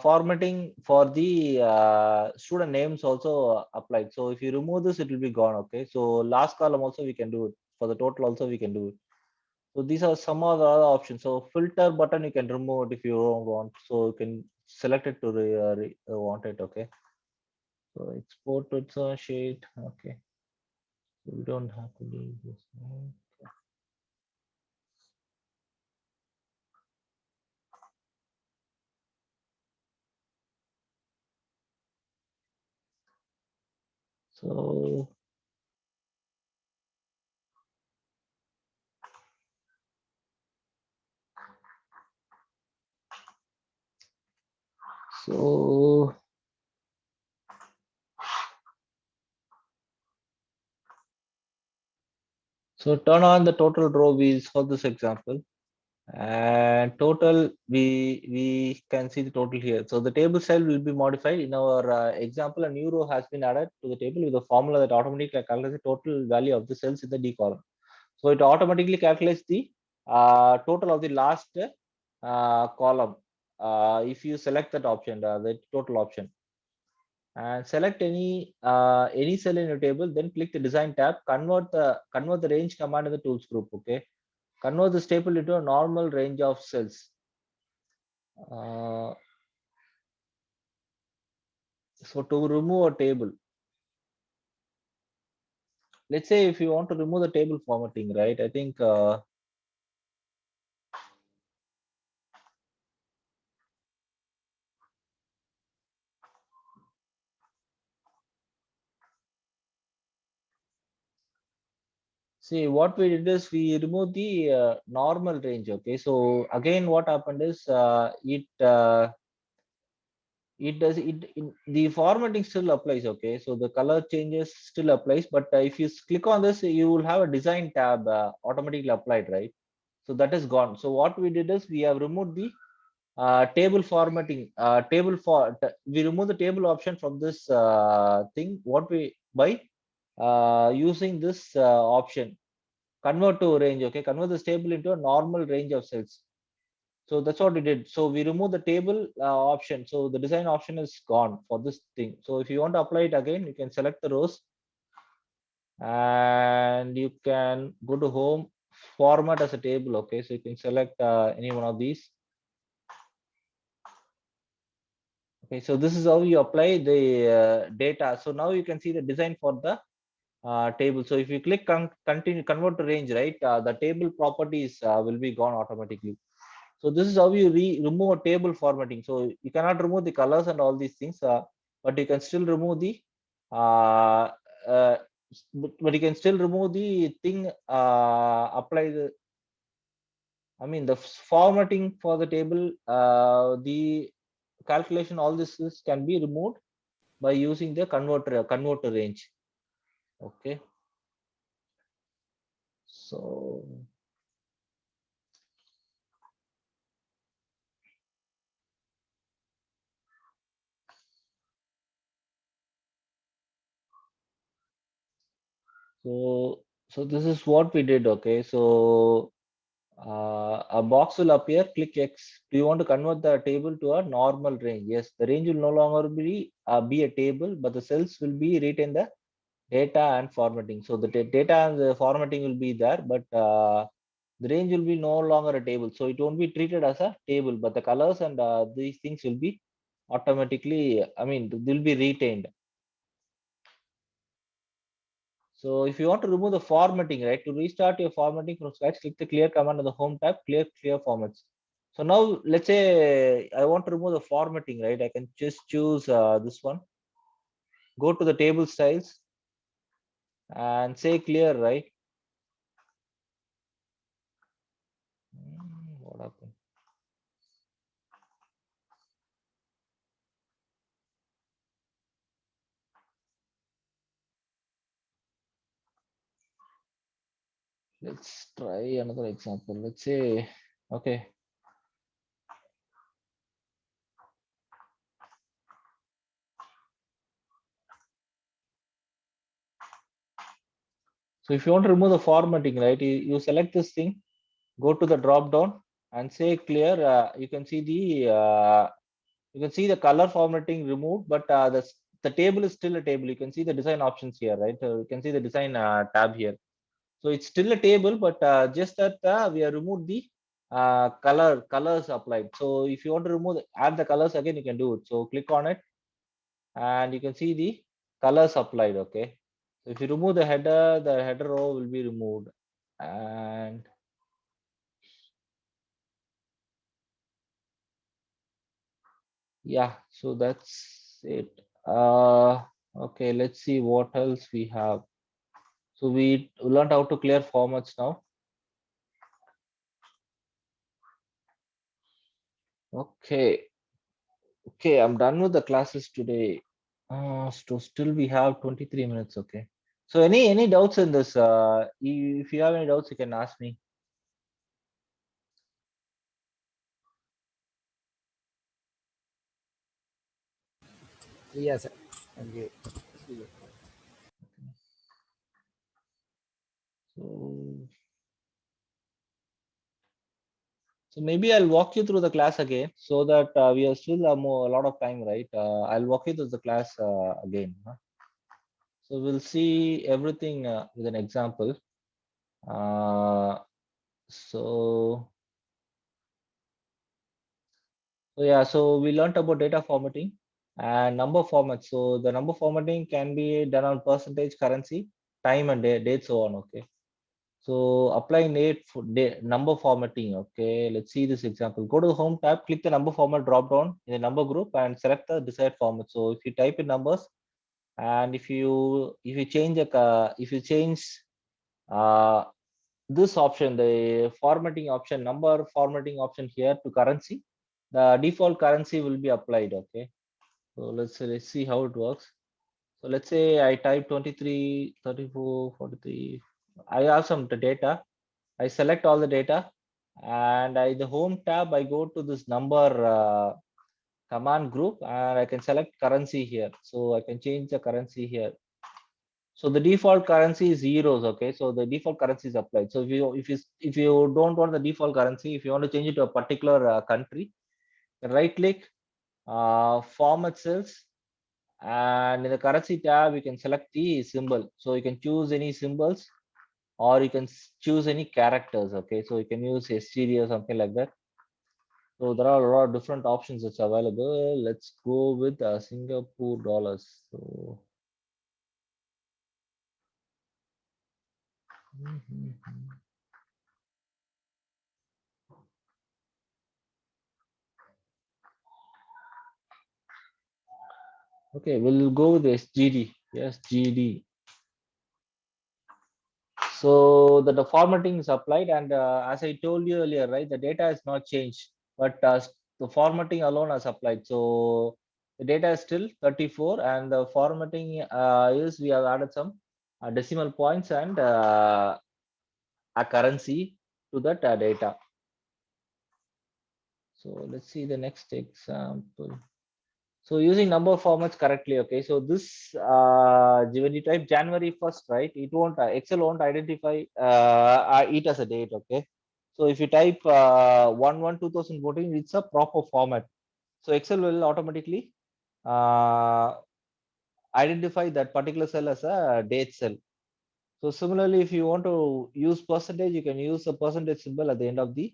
formatting for the student names also applied. So if you remove this, it will be gone. Okay, so last column also we can do it. For the total also we can do it. So these are some of the other options. So filter button you can remove it if you don't want. So you can select it to want it. Okay. So export to its own sheet. Okay. So we don't have to leave this. So so so turn on the total row. We saw this example, and total we can see the total here. So the table style will be modified in our example. A new row has been added to the table with a formula that automatically calculates the total value of the cells in the D column. So it automatically calculates the total of the last column if you select that option, the total option, and select any cell in your table. Then click the design tab. Convert the range command in the tools group. Okay, convert the table into a normal range of cells. Uh, so to remove a table, let's say if you want to remove the table formatting, right? I think see what we did is we removed the normal range. Okay, so again, what happened is it does the formatting still applies. Okay, so the color changes still applies, but if you click on this, you will have a design tab automatically applied, right? So that is gone. So what we did is we have removed the table formatting. We remove the table option from this thing. What we by using this option, convert to range. Okay, convert this table into a normal range of cells. So that's what we did. So we remove the table option. So the design option is gone for this thing. So if you want to apply it again, you can select the rows and you can go to home, format as a table. Okay, so you can select any one of these. Okay, so this is how you apply the data. So now you can see the design for the table. So if you click continue convert to range, right, the table properties will be gone automatically. So this is how you remove a table formatting. So you cannot remove the colors and all these things, but you can still remove the uh, uh, but you can still remove the thing apply the I mean the formatting for the table, the calculation, all this can be removed by using the converter range. Okay, so so this is what we did. Okay, so a box will appear. Click X. Do you want to convert the table to a normal range? Yes, the range will no longer be a table, but the cells will be retain the data and formatting. So the data and the formatting will be there, but the range will be no longer a table. So it won't be treated as a table, but the colors and these things will be automatically, I mean, they'll be retained. So if you want to remove the formatting, right, to restart your formatting from scratch, click the clear command on the home tab, clear formats. So now let's say I want to remove the formatting, right? I can just choose this one, go to the table styles and say clear, right? What happened? Let's try another example. Let's say, okay. So if you want to remove the formatting, right, you select this thing, go to the drop down and say clear. You can see the color formatting removed, but the table is still a table. You can see the design options here, right? You can see the design tab here. So it's still a table, but just that we have removed the colors applied. So if you want to add the colors again, you can do it. So click on it and you can see the colors applied. Okay. So if you remove the header row will be removed. And yeah, so that's it. Okay, let's see what else we have. So we learned how to clear formats now. Okay, okay, I'm done with the classes today. So still we have 23 minutes. Okay. So any doubts in this? If you have any doubts, you can ask me. Yes. Thank you. See you. So, so maybe I'll walk you through the class again so that we are still a lot of time, right? I'll walk you through the class again. Huh? So we'll see everything with an example. Uh, so, so yeah, so we learned about data formatting and number format. So the number formatting can be done on percentage, currency, time and date, so on. Okay. So applying date for number formatting. Okay, let's see this example. Go to the home tab, click the number format drop down in the number group and select the desired format. So if you type in numbers and if you change uh, this option, the formatting option, number formatting option here to currency, the default currency will be applied. Okay, so let's see how it works. So let's say I type 23, 34, 43. I have some data. I select all the data and the home tab, I go to this number command group and I can select currency here. So I can change the currency here. So the default currency is zeros. Okay, so the default currency is applied. So if you don't want the default currency, if you want to change it to a particular country, right click, format cells, and in the currency tab you can select the symbol. So you can choose any symbols or you can choose any characters. Okay, so you can use STD or something like that. So there are a lot of different options that's available. Let's go with Singapore dollars. So okay, we'll go with SGD. Yes, GD. So the formatting is applied, and as I told you earlier, right, the data is not changed, but the formatting alone is applied. So the data is still 34, and the formatting is we have added some decimal points and a currency to that data. So let's see the next example. So using number formats correctly. Okay, so this when you type January 1st, right, it won't Excel won't identify it as a date. Okay, so if you type 1/1/2014, it's a proper format. So Excel will automatically uh, identify that particular cell as a date cell. So similarly, if you want to use percentage, you can use a percentage symbol at the end of the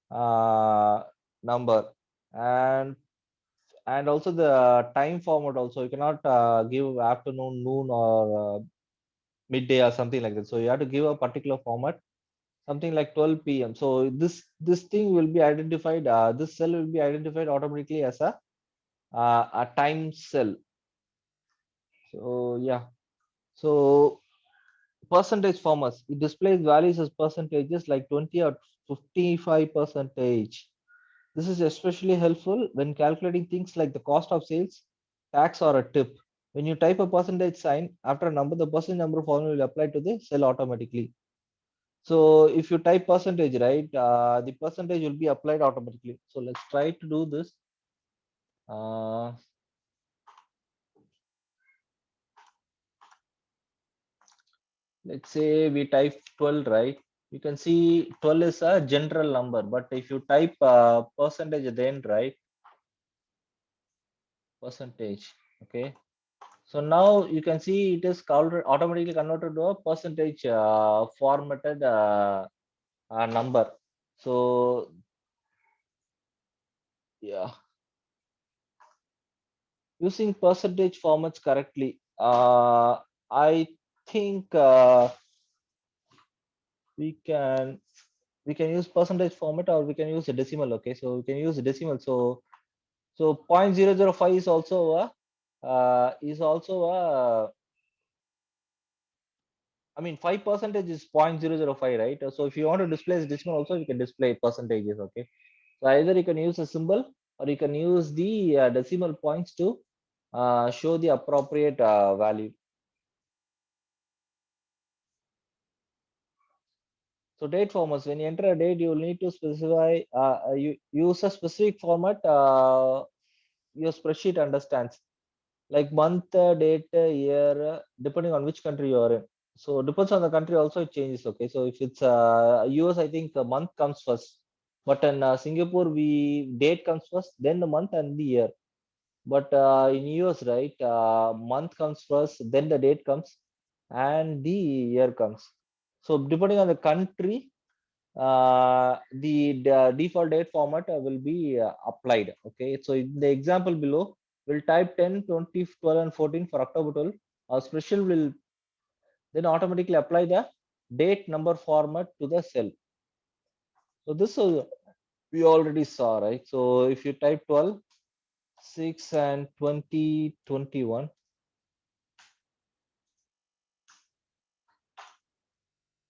uh, number. And also the time format also, you cannot give afternoon, noon, or midday or something like that. So you have to give a particular format, something like 12 p.m. So this thing will be identified, this cell will be identified automatically as a time cell. So yeah, so percentage formats, it displays values as percentages like 20 or 55 percentage. This is especially helpful when calculating things like the cost of sales, tax, or a tip. When you type a percentage sign after a number, the percentage number formula will apply to the cell automatically. So if you type percentage, right, the percentage will be applied automatically. So let's try to do this. Let's say we type 12, right? You can see 12 is a general number, but if you type percentage at the end, right? Percentage, okay. So now you can see it is automatically converted to a percentage formatted number. So yeah, using percentage formats correctly, I think we can use percentage format or we can use a decimal. Okay, so we can use a decimal. So 0.005 is also a is also a, I mean, 5% is 0.005, right? So if you want to display as decimal also, you can display percentages, okay? So either you can use a symbol or you can use the decimal points to show the appropriate value. So date formats, when you enter a date, you will need to specify, you use a specific format your spreadsheet understands, like month, date, year, depending on which country you are in. So depends on the country also it changes. Okay, so if it's US, I think a month comes first, but in Singapore, we date comes first, then the month and the year. But in US, right, month comes first, then the date comes, and the year comes. So depending on the country, the default date format will be applied. Okay, so in the example below, we'll type 10, 20, 12, and 14 for October 12. Our spreadsheet will then automatically apply the date number format to the cell. So this is we already saw, right? So if you type 12, 6, and 20, 21.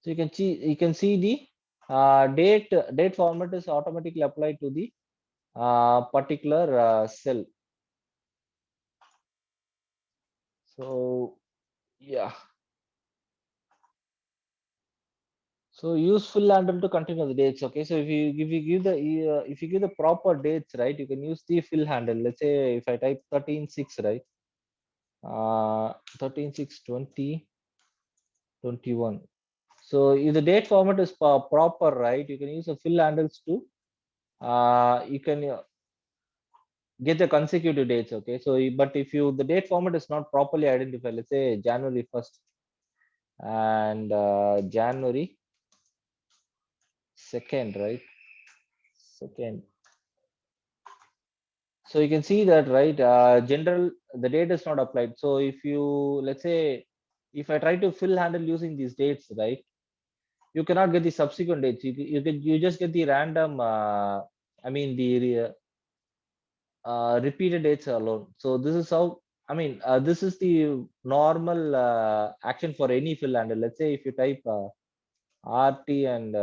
So you can see the date format is automatically applied to the particular cell. So yeah. So use fill handle to continue the dates. Okay. So if you give the proper dates, right, you can use the fill handle. Let's say if I type 13/6, right, 13/6/20, 21. So if the date format is proper, right, you can use the fill handles to you can get the consecutive dates. Okay. So but if you the date format is not properly identified, let's say January 1st and January 2nd, right? Second. So you can see that, right, general, the date is not applied. So if you, let's say, if I try to fill handle using these dates, right, you cannot get the subsequent dates. You just get the random, I mean, the repeated dates alone. So this is how, I mean, this is the normal action for any fill handle. Let's say if you type RT and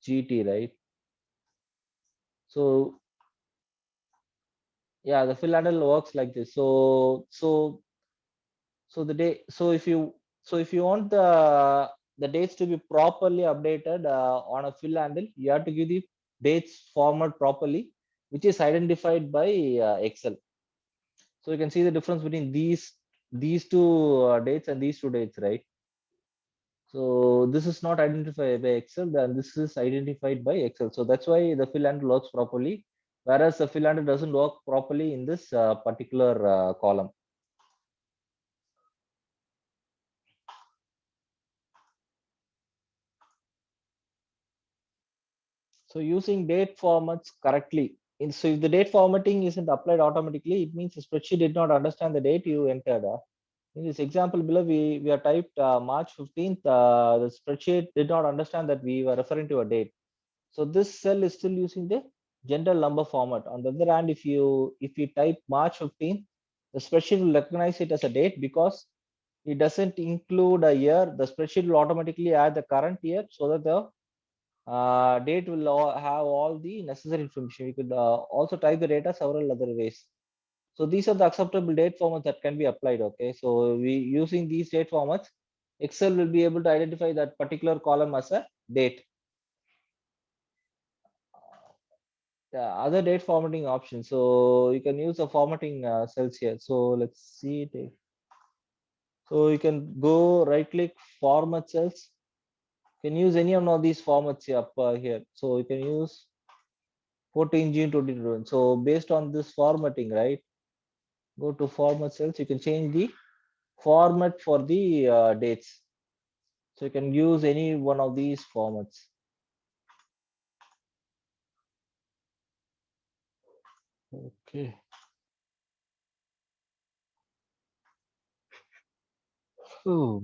GT, right? So yeah, the fill handle works like this. So the day, so if you want the dates to be properly updated on a fill handle, you have to give the dates format properly, which is identified by Excel. So you can see the difference between these two dates and these two dates, right? So this is not identified by Excel, then this is identified by Excel. So that's why the fill handle works properly, whereas the fill handle doesn't work properly in this particular column. So using date formats correctly. So if the date formatting isn't applied automatically, it means the spreadsheet did not understand the date you entered. In this example below, we have typed March 15th. The spreadsheet did not understand that we were referring to a date. So this cell is still using the general number format. On the other hand, if you type March 15th, the spreadsheet will recognize it as a date because it doesn't include a year. The spreadsheet will automatically add the current year so that the date will have all the necessary information. We could also type the data several other ways. So these are the acceptable date formats that can be applied. Okay, so we using these date formats, Excel will be able to identify that particular column as a date. Other date formatting options. So you can use the formatting cells here. So let's see it. So you can go right click format cells. You can use any one of these formats here, up here. So you can use 14 June 2021. So based on this formatting, right? Go to format cells. You can change the format for the dates. So you can use any one of these formats. Okay. Oh.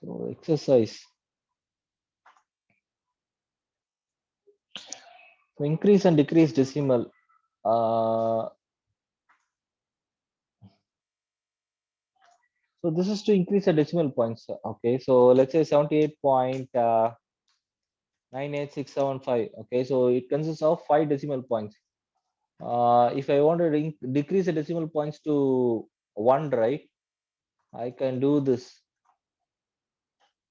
So exercise. So increase and decrease decimal. uh, so this is to increase the decimal points. Okay, so let's say 78.98675. Okay, so it consists of 5 decimal points. If I want to decrease the decimal points to 1, right, I can do this.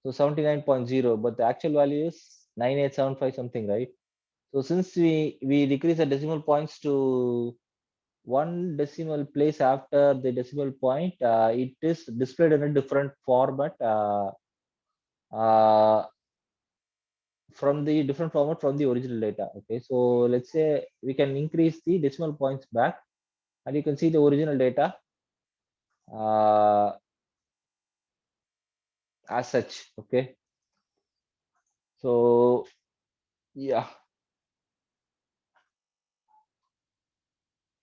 So 79.0, but the actual value is 9875 something, right? So since we decrease the decimal points to 1 decimal place after the decimal point, it is displayed in a different format uh, from the different format from the original data. Okay, so let's say we can increase the decimal points back, and you can see the original data as such. Okay, so yeah.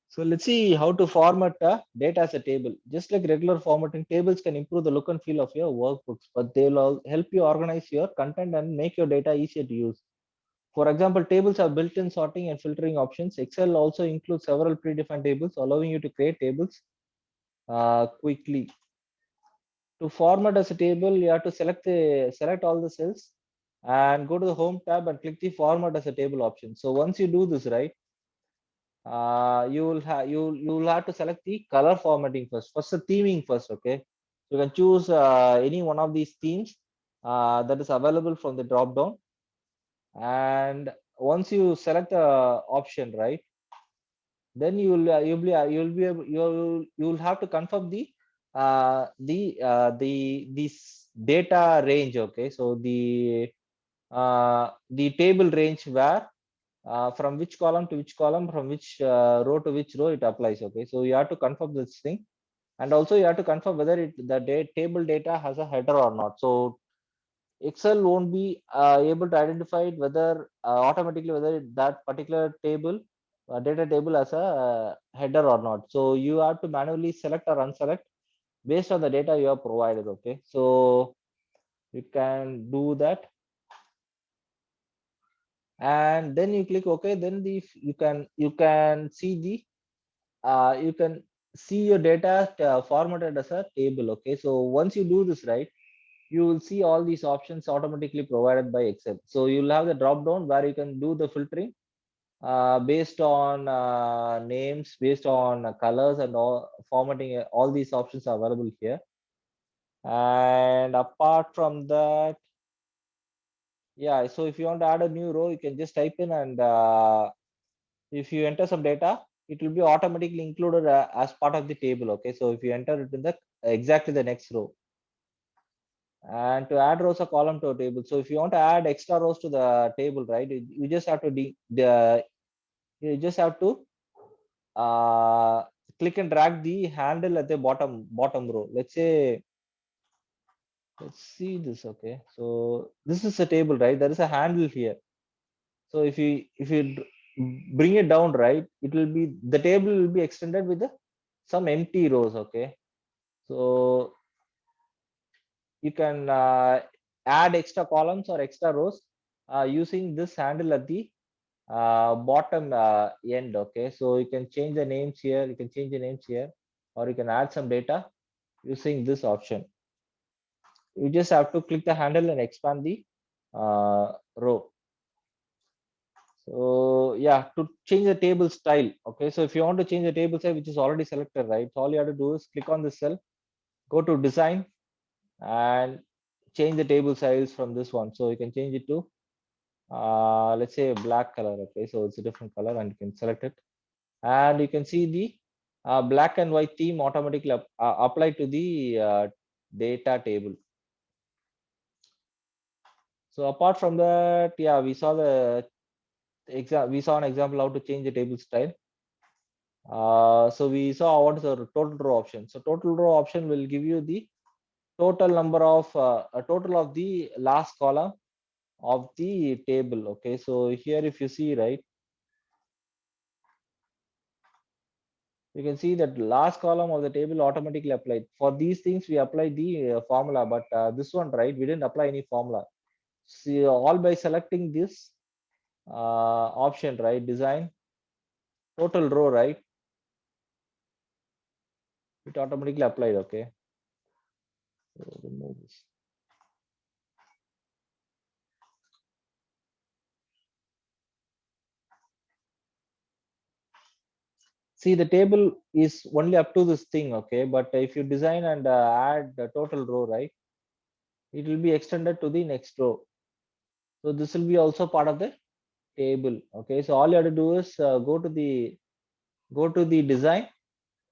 So let's see how to format data as a table. Just like regular formatting, tables can improve the look and feel of your workbooks, but they'll all help you organize your content and make your data easier to use. For example, tables have built-in sorting and filtering options. Excel also includes several predefined tables, allowing you to create tables quickly. To format as a table, you have to select all the cells and go to the home tab and click the format as a table option. So once you do this, right, you will have to select the color formatting first the theming first. Okay, you can choose any one of these themes that is available from the drop down, and once you select the option, right, then you'll have to confirm this data range. Okay, so the table range where from which column to which column, from which row to which row it applies. Okay, so you have to confirm this thing, and also you have to confirm whether the table data has a header or not. So Excel won't be able to identify whether automatically whether that particular table data table has a header or not. So you have to manually select or unselect based on the data you have provided. Okay, so you can do that, and then you click OK. Then you can see you can see your data formatted as a table. Okay, so once you do this, right, you will see all these options automatically provided by Excel. So you'll have the drop down where you can do the filtering based on names, based on colors, and all formatting. All these options are available here. And apart from that, yeah, so if you want to add a new row, you can just type in, and if you enter some data, it will be automatically included as part of the table. Okay, so if you enter it in the exactly the next row, and to add rows or column to a table, so if you want to add extra rows to the table, right, you just have to you just have to uh, click and drag the handle at the bottom row. Let's say, let's see this. Okay, so this is a table, right? There is a handle here. So if you bring it down, right, it will be, the table will be extended with some empty rows. Okay, so you can add extra columns or extra rows using this handle at the bottom end. Okay, so you can change the names here, you can change the names here, or you can add some data using this option. You just have to click the handle and expand the row. So yeah, to change the table style. Okay, so if you want to change the table style, which is already selected, right, so all you have to do is click on this cell, go to design, and change the table styles from this one. So you can change it to let's say black color. Okay, so it's a different color, and you can select it, and you can see the black and white theme automatically applied to the data table. So apart from that, yeah, we saw an example how to change the table style. So we saw what is the total row option. So total row option will give you the total number of a total of the last column of the table. Okay, so here if you see, right, you can see that last column of the table automatically applied. For these things we apply the formula, but this one, right, we didn't apply any formula. See, all by selecting this option, right, design, total row, right? It automatically applied, okay? So remove this. See, the table is only up to this thing, okay? But if you design and add the total row, right? It will be extended to the next row. So this will be also part of the table, okay? So all you have to do is go to the design,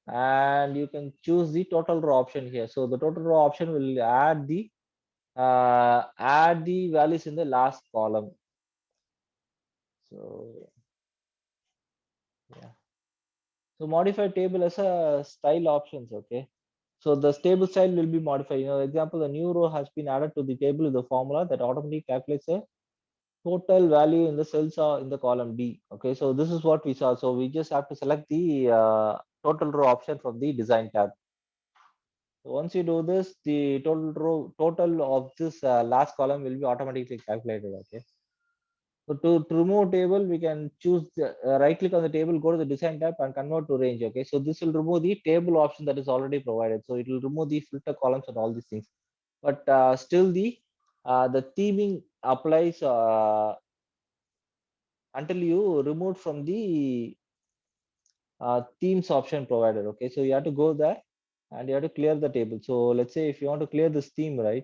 and you can choose the total row option here. So the total row option will add the values in the last column. So yeah. So modify table as a style options, okay? So the table style will be modified. You know, example, a new row has been added to the table with the formula that automatically calculates a total value in the cells or in the column D. Okay, so this is what we saw. So we just have to select the total row option from the design tab. So once you do this, the total of this last column will be automatically calculated. Okay. So to remove table, we can choose right click on the table, go to the design tab and convert to range. Okay. So this will remove the table option that is already provided. So it will remove the filter columns and all these things. But still the theming applies until you remove from the themes option provided. Okay. So you have to go there and you have to clear the table. So let's say if you want to clear this theme, right?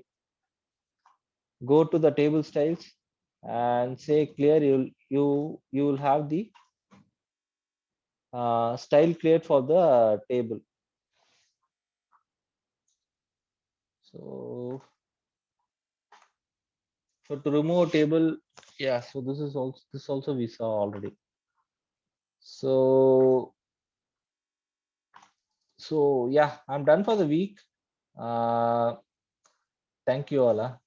Go to the table styles and say clear. You will have the style cleared for the table. So to remove table, yeah. So this also we saw already. So yeah, I'm done for the week. Thank you all.